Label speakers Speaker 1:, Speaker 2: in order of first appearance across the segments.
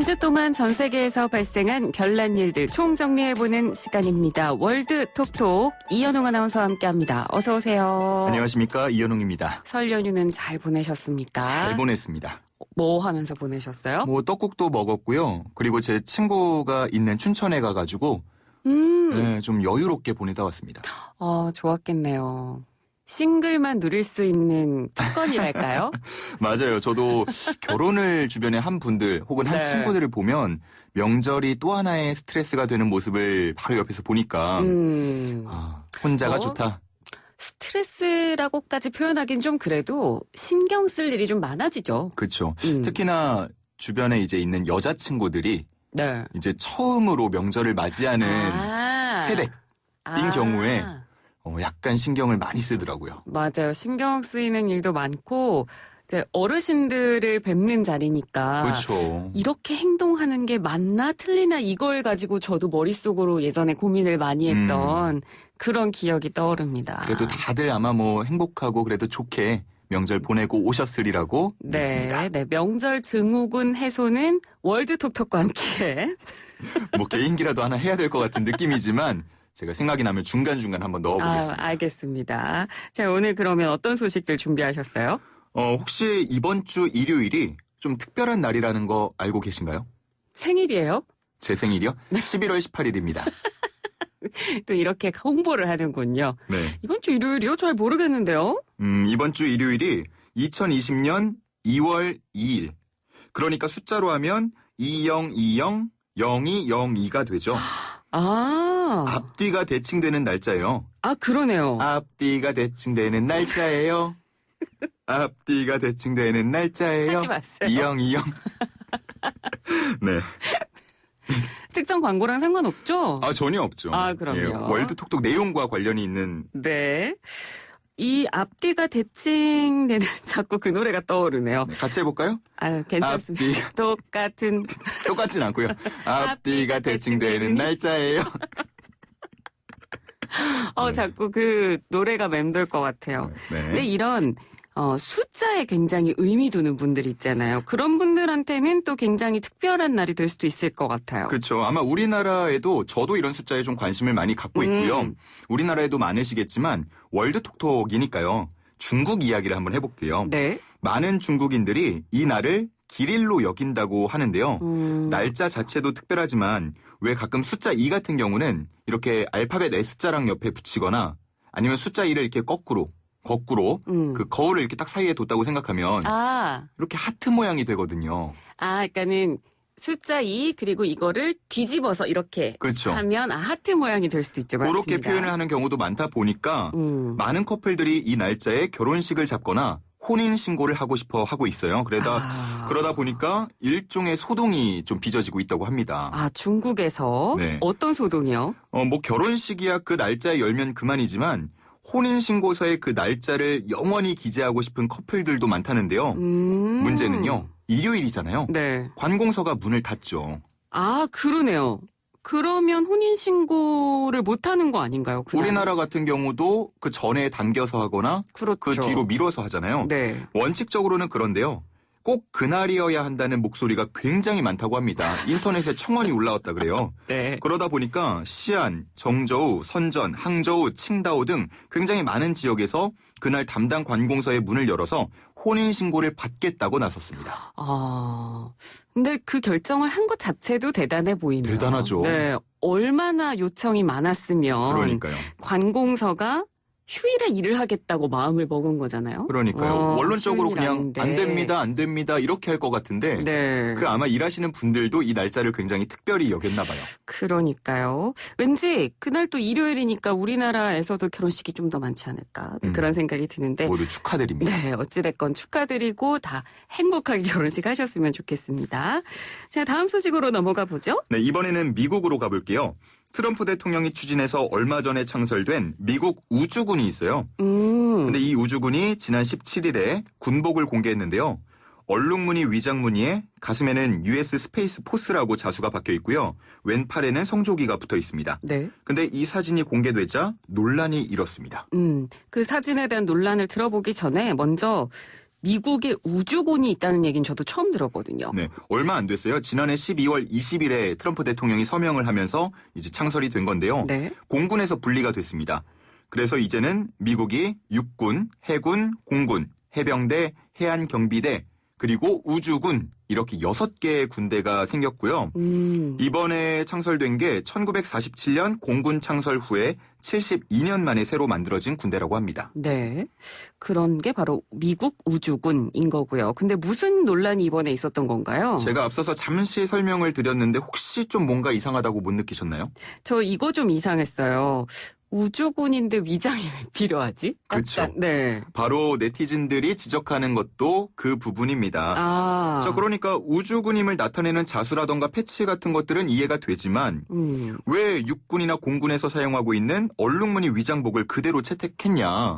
Speaker 1: 한 주 동안 전 세계에서 발생한 별난 일들 총정리해보는 시간입니다. 월드 톡톡 이현웅 아나운서와 함께합니다. 어서 오세요.
Speaker 2: 안녕하십니까, 이현웅입니다.
Speaker 1: 설 연휴는 잘 보내셨습니까?
Speaker 2: 잘 보냈습니다.
Speaker 1: 뭐 하면서 보내셨어요?
Speaker 2: 떡국도 먹었고요. 그리고 제 친구가 있는 춘천에 가가지고 네, 좀 여유롭게 보내다 왔습니다.
Speaker 1: 좋았겠네요. 싱글만 누릴 수 있는 특권이랄까요?
Speaker 2: 맞아요. 저도 결혼을 주변에 한 분들 혹은 한
Speaker 1: 네.
Speaker 2: 친구들을 보면 명절이 또 하나의 스트레스가 되는 모습을 바로 옆에서 보니까 혼자가 좋다.
Speaker 1: 스트레스라고까지 표현하긴 좀 그래도 신경 쓸 일이 좀 많아지죠.
Speaker 2: 그렇죠. 특히나 주변에 이제 있는 여자친구들이
Speaker 1: 네.
Speaker 2: 이제 처음으로 명절을 맞이하는 세대인 경우에 약간 신경을 많이 쓰더라고요.
Speaker 1: 맞아요. 신경 쓰이는 일도 많고 이제 어르신들을 뵙는 자리니까
Speaker 2: 그렇죠.
Speaker 1: 이렇게 행동하는 게 맞나 틀리나 이걸 가지고 저도 머릿속으로 예전에 고민을 많이 했던 그런 기억이 떠오릅니다.
Speaker 2: 그래도 다들 아마 행복하고 그래도 좋게 명절 보내고 오셨으리라고 믿습니다.
Speaker 1: 네. 명절 증후군 해소는 월드톡톡과 함께
Speaker 2: 개인기라도 하나 해야 될 것 같은 느낌이지만 제가 생각이 나면 중간중간 한번 넣어보겠습니다.
Speaker 1: 알겠습니다. 자, 오늘 그러면 어떤 소식들 준비하셨어요?
Speaker 2: 혹시 이번 주 일요일이 좀 특별한 날이라는 거 알고 계신가요?
Speaker 1: 생일이에요?
Speaker 2: 제 생일이요? 11월 18일입니다.
Speaker 1: 또 이렇게 홍보를 하는군요.
Speaker 2: 네.
Speaker 1: 이번 주 일요일이요? 잘 모르겠는데요?
Speaker 2: 이번 주 일요일이 2020년 2월 2일. 그러니까 숫자로 하면 2020 0202가 되죠. 앞뒤가 대칭되는 날짜예요.
Speaker 1: 그러네요.
Speaker 2: 앞뒤가 대칭되는 날짜예요. 앞뒤가 대칭되는 날짜예요.
Speaker 1: 하지 마세요.
Speaker 2: 2020. 네.
Speaker 1: 특정 광고랑 상관없죠?
Speaker 2: 전혀 없죠.
Speaker 1: 그럼요.
Speaker 2: 예, 월드톡톡 내용과 관련이 있는.
Speaker 1: 네. 이 앞뒤가 대칭되는 자꾸 그 노래가 떠오르네요.
Speaker 2: 네, 같이 해볼까요?
Speaker 1: 괜찮습니다.
Speaker 2: 똑같진 않고요. 앞뒤가 대칭되는 날짜예요.
Speaker 1: 자꾸 그 노래가 맴돌 것 같아요.
Speaker 2: 네.
Speaker 1: 근데 이런 숫자에 굉장히 의미 두는 분들 있잖아요. 그런 분들한테는 또 굉장히 특별한 날이 될 수도 있을 것 같아요.
Speaker 2: 그렇죠. 아마 우리나라에도 저도 이런 숫자에 좀 관심을 많이 갖고 있고요. 우리나라에도 많으시겠지만 월드톡톡이니까요. 중국 이야기를 한번 해볼게요.
Speaker 1: 네.
Speaker 2: 많은 중국인들이 이 날을 기릴로 여긴다고 하는데요. 날짜 자체도 특별하지만 왜 가끔 숫자 2 같은 경우는 이렇게 알파벳 S자랑 옆에 붙이거나 아니면 숫자 2를 이렇게 거꾸로 그 거울을 이렇게 딱 사이에 뒀다고 생각하면 이렇게 하트 모양이 되거든요.
Speaker 1: 그러니까는 숫자 2 그리고 이거를 뒤집어서 이렇게
Speaker 2: 그렇죠.
Speaker 1: 하면 하트 모양이 될 수도 있죠. 맞습니다.
Speaker 2: 그렇게 표현을 하는 경우도 많다 보니까 많은 커플들이 이 날짜에 결혼식을 잡거나 혼인신고를 하고 싶어 하고 있어요. 그러다 보니까 일종의 소동이 좀 빚어지고 있다고 합니다.
Speaker 1: 중국에서?
Speaker 2: 네.
Speaker 1: 어떤 소동이요?
Speaker 2: 결혼식이야 그 날짜에 열면 그만이지만 혼인신고서에 그 날짜를 영원히 기재하고 싶은 커플들도 많다는데요. 문제는요. 일요일이잖아요.
Speaker 1: 네.
Speaker 2: 관공서가 문을 닫죠.
Speaker 1: 그러네요. 그러면 혼인신고를 못하는 거 아닌가요? 그날?
Speaker 2: 우리나라 같은 경우도 그 전에 당겨서 하거나
Speaker 1: 그렇죠.
Speaker 2: 그 뒤로 미뤄서 하잖아요.
Speaker 1: 네.
Speaker 2: 원칙적으로는 그런데요. 꼭 그날이어야 한다는 목소리가 굉장히 많다고 합니다. 인터넷에 청원이 올라왔다 그래요.
Speaker 1: 네.
Speaker 2: 그러다 보니까 시안, 정저우, 선전, 항저우, 칭다오 등 굉장히 많은 지역에서 그날 담당 관공서의 문을 열어서 혼인신고를 받겠다고 나섰습니다.
Speaker 1: 근데 그 결정을 한 것 자체도 대단해 보이네요.
Speaker 2: 대단하죠.
Speaker 1: 네. 얼마나 요청이 많았으면
Speaker 2: 그러니까요.
Speaker 1: 관공서가 휴일에 일을 하겠다고 마음을 먹은 거잖아요.
Speaker 2: 그러니까요. 원론적으로 그냥
Speaker 1: 아닌데.
Speaker 2: 안 됩니다 이렇게 할 것 같은데
Speaker 1: 네.
Speaker 2: 그 아마 일하시는 분들도 이 날짜를 굉장히 특별히 여겼나 봐요.
Speaker 1: 그러니까요. 왠지 그날 또 일요일이니까 우리나라에서도 결혼식이 좀 더 많지 않을까 그런 생각이 드는데
Speaker 2: 모두 축하드립니다.
Speaker 1: 네, 어찌됐건 축하드리고 다 행복하게 결혼식 하셨으면 좋겠습니다. 자, 다음 소식으로 넘어가 보죠.
Speaker 2: 네, 이번에는 미국으로 가볼게요. 트럼프 대통령이 추진해서 얼마 전에 창설된 미국 우주군이 있어요. 근데 이 우주군이 지난 17일에 군복을 공개했는데요. 얼룩무늬 위장무늬에 가슴에는 US 스페이스 포스라고 자수가 박혀 있고요. 왼팔에는 성조기가 붙어 있습니다.
Speaker 1: 네.
Speaker 2: 근데 이 사진이 공개되자 논란이 일었습니다.
Speaker 1: 그 사진에 대한 논란을 들어보기 전에 먼저 미국에 우주군이 있다는 얘기는 저도 처음 들었거든요.
Speaker 2: 네, 얼마 안 됐어요. 지난해 12월 20일에 트럼프 대통령이 서명을 하면서 이제 창설이 된 건데요.
Speaker 1: 네.
Speaker 2: 공군에서 분리가 됐습니다. 그래서 이제는 미국이 육군, 해군, 공군, 해병대, 해안경비대, 그리고 우주군 이렇게 6개의 군대가 생겼고요. 이번에 창설된 게 1947년 공군 창설 후에 72년 만에 새로 만들어진 군대라고 합니다.
Speaker 1: 네. 그런 게 바로 미국 우주군인 거고요. 근데 무슨 논란이 이번에 있었던 건가요?
Speaker 2: 제가 앞서서 잠시 설명을 드렸는데 혹시 좀 뭔가 이상하다고 못 느끼셨나요?
Speaker 1: 저 이거 좀 이상했어요. 우주군인데 위장이 왜 필요하지?
Speaker 2: 그렇죠.
Speaker 1: 네.
Speaker 2: 바로 네티즌들이 지적하는 것도 그 부분입니다. 그러니까 우주군임을 나타내는 자수라던가 패치 같은 것들은 이해가 되지만 왜 육군이나 공군에서 사용하고 있는 얼룩무늬 위장복을 그대로 채택했냐.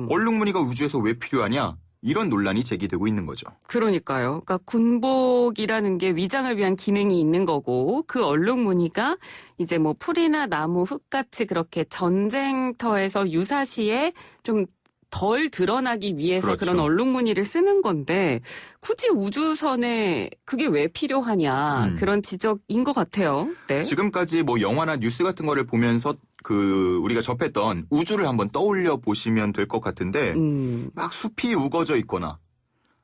Speaker 2: 얼룩무늬가 우주에서 왜 필요하냐. 이런 논란이 제기되고 있는 거죠.
Speaker 1: 그러니까요. 그러니까 군복이라는 게 위장을 위한 기능이 있는 거고 그 얼룩무늬가 이제 뭐 풀이나 나무, 흙같이 그렇게 전쟁터에서 유사시에 좀 덜 드러나기 위해서
Speaker 2: 그렇죠.
Speaker 1: 그런 얼룩무늬를 쓰는 건데 굳이 우주선에 그게 왜 필요하냐 그런 지적인 것 같아요. 네.
Speaker 2: 지금까지 뭐 영화나 뉴스 같은 거를 보면서 우리가 접했던 우주를 한번 떠올려 보시면 될 것 같은데 막 숲이 우거져 있거나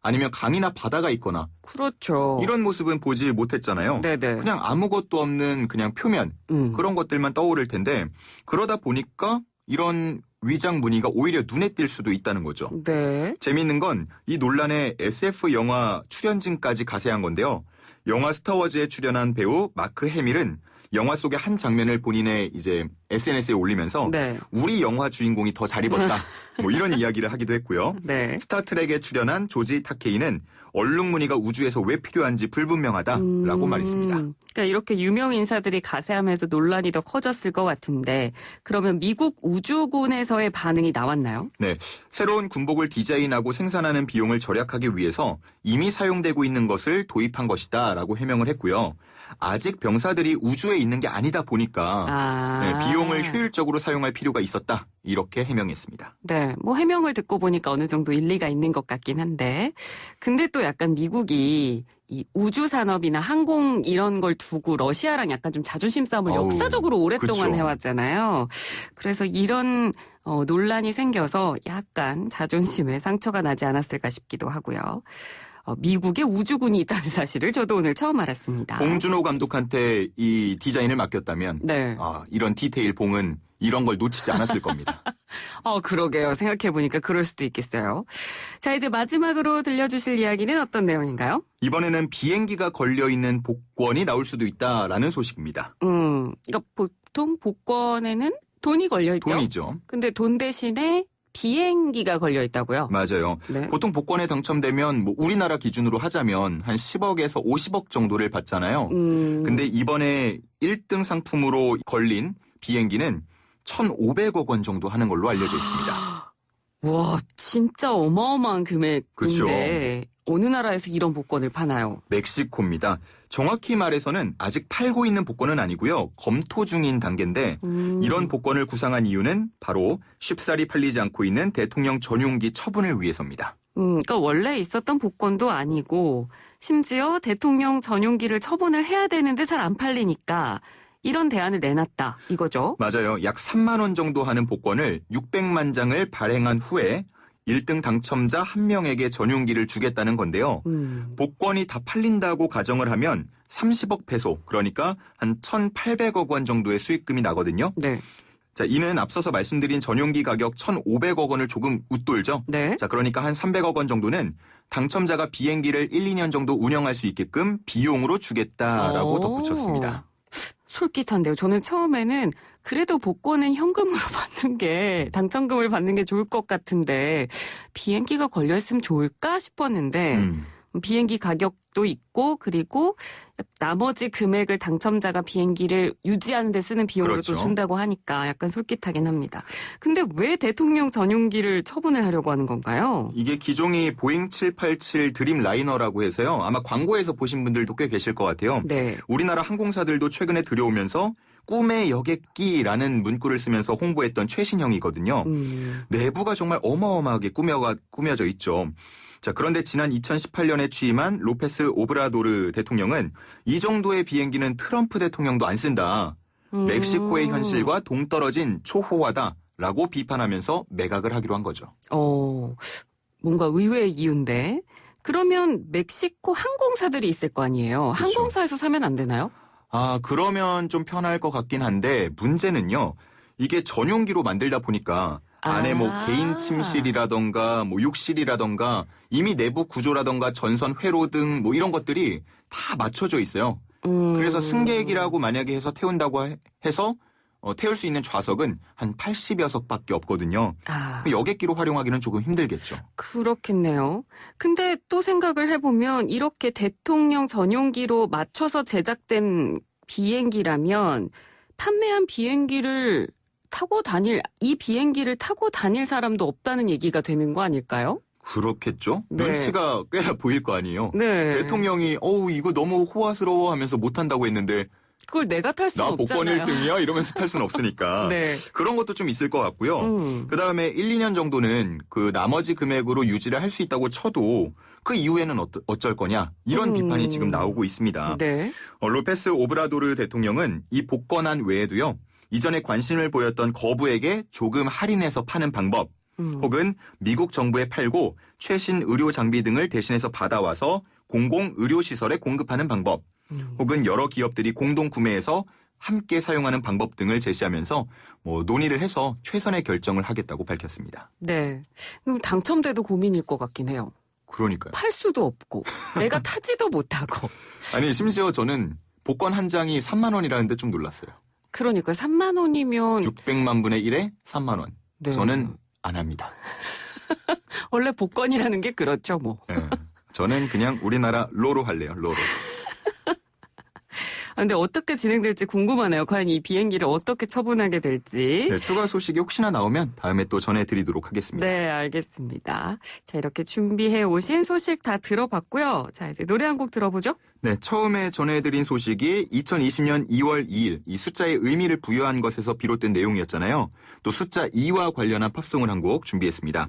Speaker 2: 아니면 강이나 바다가 있거나
Speaker 1: 그렇죠.
Speaker 2: 이런 모습은 보지 못했잖아요.
Speaker 1: 네네.
Speaker 2: 그냥 아무것도 없는 그냥 표면 그런 것들만 떠오를 텐데 그러다 보니까 이런 위장 무늬가 오히려 눈에 띌 수도 있다는 거죠.
Speaker 1: 네.
Speaker 2: 재미있는 건 이 논란에 SF 영화 출연진까지 가세한 건데요. 영화 스타워즈에 출연한 배우 마크 해밀은 영화 속의 한 장면을 본인의 이제 SNS에 올리면서
Speaker 1: 네.
Speaker 2: 우리 영화 주인공이 더 잘 입었다. 뭐 이런 이야기를 하기도 했고요.
Speaker 1: 네.
Speaker 2: 스타트rek에 출연한 조지 타케이는 얼룩무늬가 우주에서 왜 필요한지 불분명하다라고 말했습니다.
Speaker 1: 그러니까 이렇게 유명 인사들이 가세하면서 논란이 더 커졌을 것 같은데 그러면 미국 우주군에서의 반응이 나왔나요?
Speaker 2: 네, 새로운 군복을 디자인하고 생산하는 비용을 절약하기 위해서 이미 사용되고 있는 것을 도입한 것이다라고 해명을 했고요. 아직 병사들이 우주에 있는 게 아니다 보니까 네, 비용을 효율적으로 사용할 필요가 있었다. 이렇게 해명했습니다.
Speaker 1: 네, 뭐 해명을 듣고 보니까 어느 정도 일리가 있는 것 같긴 한데 근데 또 약간 미국이 이 우주 산업이나 항공 이런 걸 두고 러시아랑 약간 좀 자존심 싸움을 역사적으로 오랫동안
Speaker 2: 그쵸.
Speaker 1: 해왔잖아요. 그래서 이런 논란이 생겨서 약간 자존심에 상처가 나지 않았을까 싶기도 하고요. 미국에 우주군이 있다는 사실을 저도 오늘 처음 알았습니다.
Speaker 2: 봉준호 감독한테 이 디자인을 맡겼다면
Speaker 1: 네.
Speaker 2: 이런 디테일 봉은 이런 걸 놓치지 않았을 겁니다.
Speaker 1: 그러게요. 생각해보니까 그럴 수도 있겠어요. 자, 이제 마지막으로 들려주실 이야기는 어떤 내용인가요?
Speaker 2: 이번에는 비행기가 걸려있는 복권이 나올 수도 있다라는 소식입니다.
Speaker 1: 그러니까 보통 복권에는 돈이 걸려있죠?
Speaker 2: 돈이죠.
Speaker 1: 근데 돈 대신에 비행기가 걸려있다고요?
Speaker 2: 맞아요.
Speaker 1: 네.
Speaker 2: 보통 복권에 당첨되면 뭐 우리나라 기준으로 하자면 한 10억에서 50억 정도를 받잖아요. 근데 이번에 1등 상품으로 걸린 비행기는 1,500억 원 정도 하는 걸로 알려져 있습니다.
Speaker 1: 와, 진짜 어마어마한 금액인데
Speaker 2: 그렇죠.
Speaker 1: 어느 나라에서 이런 복권을 파나요?
Speaker 2: 멕시코입니다. 정확히 말해서는 아직 팔고 있는 복권은 아니고요. 검토 중인 단계인데 이런 복권을 구상한 이유는 바로 쉽사리 팔리지 않고 있는 대통령 전용기 처분을 위해서입니다.
Speaker 1: 그러니까 원래 있었던 복권도 아니고 심지어 대통령 전용기를 처분을 해야 되는데 잘 안 팔리니까 이런 대안을 내놨다 이거죠.
Speaker 2: 맞아요. 약 3만 원 정도 하는 복권을 600만 장을 발행한 후에 1등 당첨자 1명에게 전용기를 주겠다는 건데요. 복권이 다 팔린다고 가정을 하면 30억 페소, 그러니까 한 1,800억 원 정도의 수익금이 나거든요.
Speaker 1: 네.
Speaker 2: 자, 이는 앞서서 말씀드린 전용기 가격 1,500억 원을 조금 웃돌죠.
Speaker 1: 네.
Speaker 2: 자, 그러니까 한 300억 원 정도는 당첨자가 비행기를 1, 2년 정도 운영할 수 있게끔 비용으로 주겠다라고 덧붙였습니다.
Speaker 1: 솔깃한데요. 저는 처음에는 그래도 복권은 현금으로 받는 게 당첨금을 받는 게 좋을 것 같은데 비행기가 걸려있으면 좋을까 싶었는데 비행기 가격도 있고 그리고 나머지 금액을 당첨자가 비행기를 유지하는 데 쓰는 비용으로
Speaker 2: 그렇죠.
Speaker 1: 또 준다고 하니까 약간 솔깃하긴 합니다. 근데 왜 대통령 전용기를 처분을 하려고 하는 건가요?
Speaker 2: 이게 기종이 보잉 787 드림라이너라고 해서요. 아마 광고에서 보신 분들도 꽤 계실 것 같아요.
Speaker 1: 네.
Speaker 2: 우리나라 항공사들도 최근에 들여오면서 꿈의 여객기라는 문구를 쓰면서 홍보했던 최신형이거든요. 내부가 정말 어마어마하게 꾸며져 있죠. 자, 그런데 지난 2018년에 취임한 로페스 오브라도르 대통령은 이 정도의 비행기는 트럼프 대통령도 안 쓴다. 멕시코의 현실과 동떨어진 초호화다라고 비판하면서 매각을 하기로 한 거죠.
Speaker 1: 뭔가 의외의 이유인데. 그러면 멕시코 항공사들이 있을 거 아니에요.
Speaker 2: 그렇죠.
Speaker 1: 항공사에서 사면 안 되나요?
Speaker 2: 그러면 좀 편할 것 같긴 한데 문제는요. 이게 전용기로 만들다 보니까 안에 뭐 개인 침실이라던가 뭐 욕실이라던가 이미 내부 구조라던가 전선 회로 등 뭐 이런 것들이 다 맞춰져 있어요. 그래서 승객이라고 만약에 해서 태운다고 해서 태울 수 있는 좌석은 한 80여석밖에 없거든요. 여객기로 활용하기는 조금 힘들겠죠.
Speaker 1: 그렇겠네요. 근데 또 생각을 해보면 이렇게 대통령 전용기로 맞춰서 제작된 비행기라면 판매한 비행기를 이 비행기를 타고 다닐 사람도 없다는 얘기가 되는 거 아닐까요?
Speaker 2: 그렇겠죠.
Speaker 1: 네.
Speaker 2: 눈치가 꽤나 보일 거 아니에요.
Speaker 1: 네.
Speaker 2: 대통령이 이거 너무 호화스러워 하면서 못한다고 했는데
Speaker 1: 그걸 내가 탈 수는
Speaker 2: 나
Speaker 1: 없잖아요.
Speaker 2: 복권 1등이야? 이러면서 탈 수는 없으니까.
Speaker 1: 네.
Speaker 2: 그런 것도 좀 있을 것 같고요. 그다음에 1, 2년 정도는 그 나머지 금액으로 유지를 할 수 있다고 쳐도 그 이후에는 어쩔 거냐 이런 비판이 지금 나오고 있습니다.
Speaker 1: 네.
Speaker 2: 로페스 오브라도르 대통령은 이 복권안 외에도요. 이전에 관심을 보였던 거부에게 조금 할인해서 파는 방법 혹은 미국 정부에 팔고 최신 의료 장비 등을 대신해서 받아와서 공공의료시설에 공급하는 방법 혹은 여러 기업들이 공동 구매해서 함께 사용하는 방법 등을 제시하면서 논의를 해서 최선의 결정을 하겠다고 밝혔습니다.
Speaker 1: 네. 당첨돼도 고민일 것 같긴 해요.
Speaker 2: 그러니까요.
Speaker 1: 팔 수도 없고 내가 타지도 못하고.
Speaker 2: 아니 심지어 저는 복권 한 장이 3만 원이라는데 좀 놀랐어요.
Speaker 1: 그러니까 3만 원이면
Speaker 2: 600만 분의 1에 3만 원.
Speaker 1: 네.
Speaker 2: 저는 안 합니다.
Speaker 1: 원래 복권이라는 게 그렇죠 뭐.
Speaker 2: 네. 저는 그냥 우리나라 로로 할래요. 로로.
Speaker 1: 근데 어떻게 진행될지 궁금하네요. 과연 이 비행기를 어떻게 처분하게 될지.
Speaker 2: 네, 추가 소식이 혹시나 나오면 다음에 또 전해드리도록 하겠습니다.
Speaker 1: 네, 알겠습니다. 자, 이렇게 준비해 오신 소식 다 들어봤고요. 자, 이제 노래 한 곡 들어보죠.
Speaker 2: 네, 처음에 전해드린 소식이 2020년 2월 2일 이 숫자의 의미를 부여한 것에서 비롯된 내용이었잖아요. 또 숫자 2와 관련한 팝송을 한 곡 준비했습니다.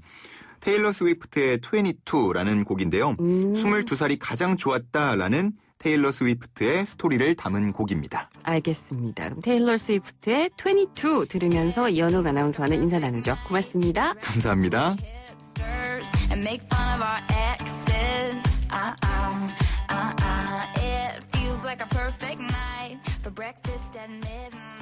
Speaker 2: 테일러 스위프트의 22라는 곡인데요. 22살이 가장 좋았다라는 테일러 스위프트의 스토리를 담은 곡입니다.
Speaker 1: 알겠습니다. 그럼 테일러 스위프트의 22 들으면서 이현욱 아나운서와는 인사 나누죠. 고맙습니다.
Speaker 2: 감사합니다.
Speaker 3: And make fun of our exes. It feels like a perfect night for breakfast at midnight.